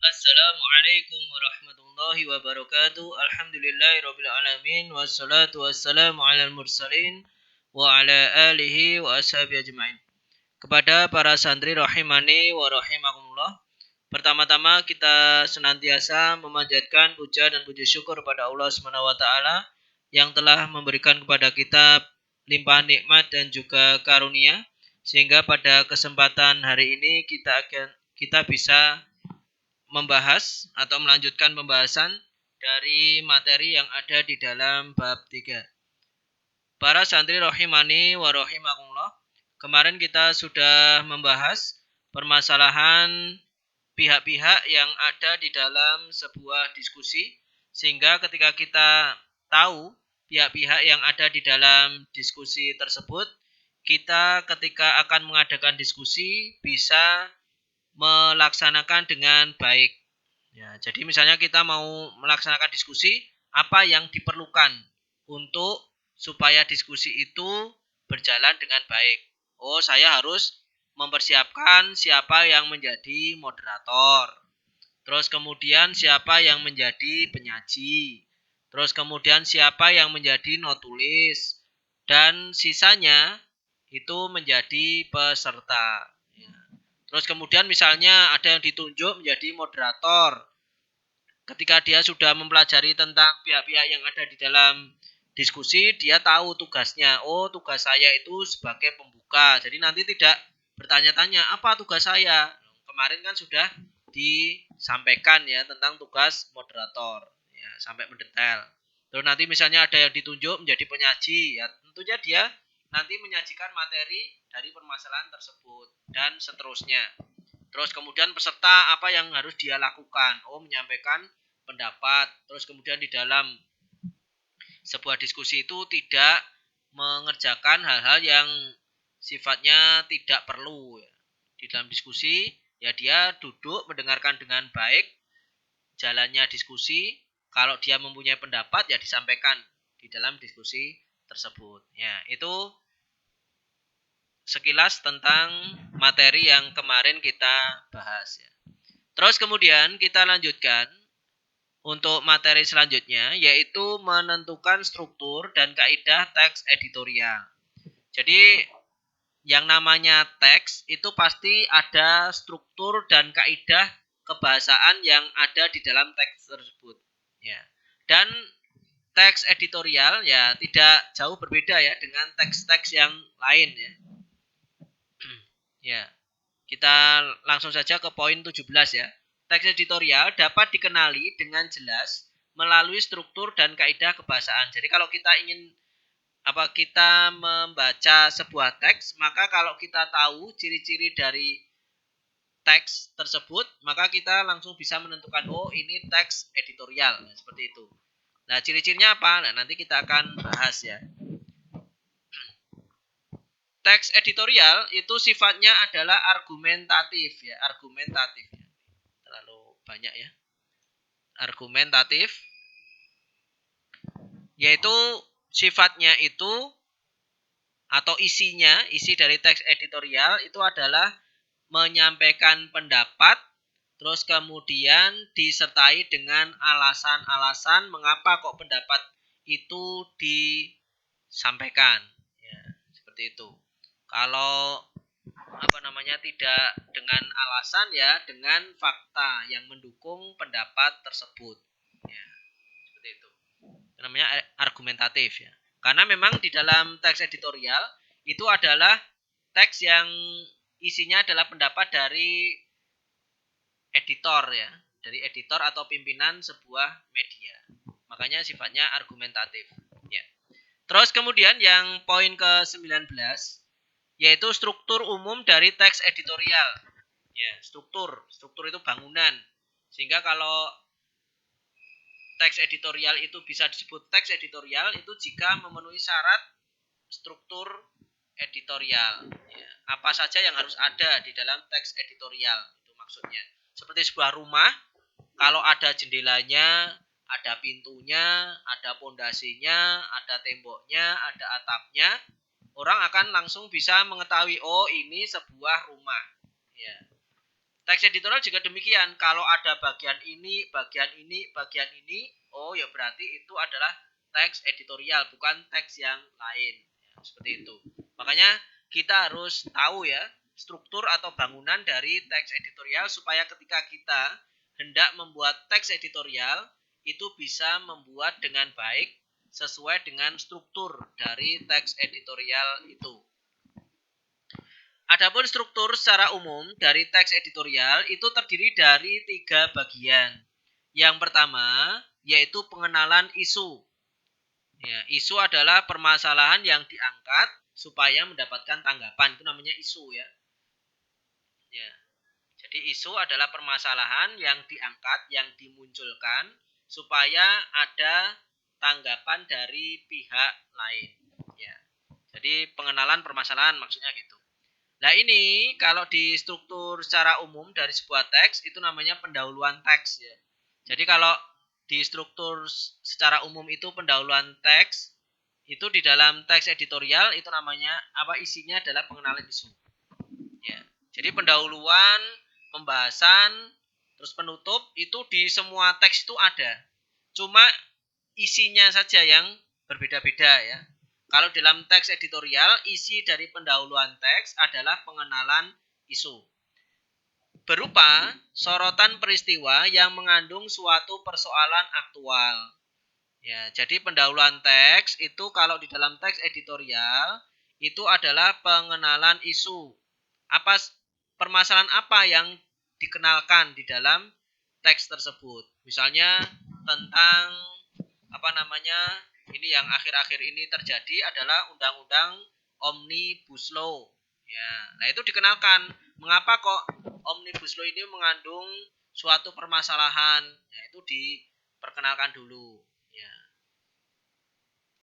Assalamualaikum warahmatullahi wabarakatuh. Alhamdulillahirabbil alamin wassalatu wassalamu alal mursalin wa ala alihi wa ashabihi ajmain. Kepada para santri rahimani wa rahimakumullah. Pertama-tama kita senantiasa memanjatkan puja dan puji syukur pada Allah Subhanahu wa taala yang telah memberikan kepada kita limpahan nikmat dan juga karunia sehingga pada kesempatan hari ini kita bisa membahas atau melanjutkan pembahasan dari materi yang ada di dalam bab 3. Para santri rahimani wa rahimakumullah. Kemarin kita sudah membahas permasalahan pihak-pihak yang ada di dalam sebuah diskusi sehingga ketika kita tahu pihak-pihak yang ada di dalam diskusi tersebut, kita ketika akan mengadakan diskusi bisa melaksanakan dengan baik. Ya, jadi misalnya kita mau melaksanakan diskusi, apa yang diperlukan untuk supaya diskusi itu berjalan dengan baik. Oh, saya harus mempersiapkan siapa yang menjadi moderator. Terus kemudian siapa yang menjadi penyaji. Terus kemudian siapa yang menjadi notulis. Dan sisanya itu menjadi peserta. Ya. Terus kemudian misalnya ada yang ditunjuk menjadi moderator. Ketika dia sudah mempelajari tentang pihak-pihak yang ada di dalam diskusi, dia tahu tugasnya. Oh, tugas saya itu sebagai pembuka. Jadi nanti tidak bertanya-tanya, apa tugas saya? Kemarin kan sudah disampaikan ya tentang tugas moderator. Ya, sampai mendetail. Terus nanti misalnya ada yang ditunjuk menjadi penyaji, ya tentunya dia nanti menyajikan materi dari permasalahan tersebut dan seterusnya. Terus kemudian peserta apa yang harus dia lakukan? Oh, menyampaikan pendapat. Terus kemudian di dalam sebuah diskusi itu tidak mengerjakan hal-hal yang sifatnya tidak perlu. Di dalam diskusi, ya dia duduk mendengarkan dengan baik jalannya diskusi. Kalau dia mempunyai pendapat, ya disampaikan di dalam diskusi tersebut. Ya, itu sekilas tentang materi yang kemarin kita bahas ya. Terus kemudian kita lanjutkan untuk materi selanjutnya yaitu menentukan struktur dan kaidah teks editorial. Jadi yang namanya teks itu pasti ada struktur dan kaidah kebahasaan yang ada di dalam teks tersebut. Ya. Dan teks editorial ya tidak jauh berbeda ya dengan teks-teks yang lain ya. Ya. Kita langsung saja ke poin 17 ya. Teks editorial dapat dikenali dengan jelas melalui struktur dan kaidah kebahasaan. Jadi kalau kita ingin kita membaca sebuah teks, maka kalau kita tahu ciri-ciri dari teks tersebut, maka kita langsung bisa menentukan oh ini teks editorial, seperti itu. Nah, ciri-cirinya apa? Nah, nanti kita akan bahas ya. Teks editorial itu sifatnya adalah argumentatif ya, argumentatif. Terlalu banyak ya. Argumentatif yaitu sifatnya itu atau isinya, isi dari teks editorial itu adalah menyampaikan pendapat terus kemudian disertai dengan alasan-alasan mengapa kok pendapat itu disampaikan. Ya, seperti itu. Kalau tidak dengan alasan ya dengan fakta yang mendukung pendapat tersebut. Ya, seperti itu. Namanya argumentatif ya. Karena memang di dalam teks editorial itu adalah teks yang isinya adalah pendapat dari editor ya, dari editor atau pimpinan sebuah media. Makanya sifatnya argumentatif ya. Terus kemudian yang poin ke-19 yaitu struktur umum dari teks editorial. Ya, struktur itu bangunan. Sehingga kalau teks editorial itu bisa disebut teks editorial itu jika memenuhi syarat struktur editorial. Ya, apa saja yang harus ada di dalam teks editorial itu maksudnya. Seperti sebuah rumah, kalau ada jendelanya, ada pintunya, ada pondasinya, ada temboknya, ada atapnya, orang akan langsung bisa mengetahui oh ini sebuah rumah. Ya. Teks editorial juga demikian. Kalau ada bagian ini, oh ya berarti itu adalah teks editorial, bukan teks yang lain. Ya, seperti itu. Makanya kita harus tahu ya struktur atau bangunan dari teks editorial supaya ketika kita hendak membuat teks editorial itu bisa membuat dengan baik sesuai dengan struktur dari teks editorial itu. Adapun struktur secara umum dari teks editorial itu terdiri dari 3 bagian. Yang pertama yaitu pengenalan isu. Ya, isu adalah permasalahan yang diangkat supaya mendapatkan tanggapan. Itu namanya isu ya. Ya. Jadi isu adalah permasalahan yang diangkat, yang dimunculkan supaya ada tanggapan dari pihak lain. Ya. Jadi pengenalan permasalahan maksudnya gitu. Nah ini kalau di struktur secara umum dari sebuah teks itu namanya pendahuluan teks ya. Jadi kalau di struktur secara umum itu pendahuluan teks itu di dalam teks editorial itu namanya apa isinya adalah pengenalan isu. Ya. Jadi pendahuluan, pembahasan, terus penutup itu di semua teks itu ada. Cuma isinya saja yang berbeda-beda ya. Kalau dalam teks editorial, isi dari pendahuluan teks adalah pengenalan isu. Berupa sorotan peristiwa yang mengandung suatu persoalan aktual. Ya, jadi pendahuluan teks itu kalau di dalam teks editorial itu adalah pengenalan isu. Apa permasalahan apa yang dikenalkan di dalam teks tersebut? Misalnya tentang apa namanya ini yang akhir-akhir ini terjadi adalah undang-undang Omnibus Law. Ya, nah itu dikenalkan. Mengapa kok Omnibus Law ini mengandung suatu permasalahan? Ya, itu diperkenalkan dulu. Ya.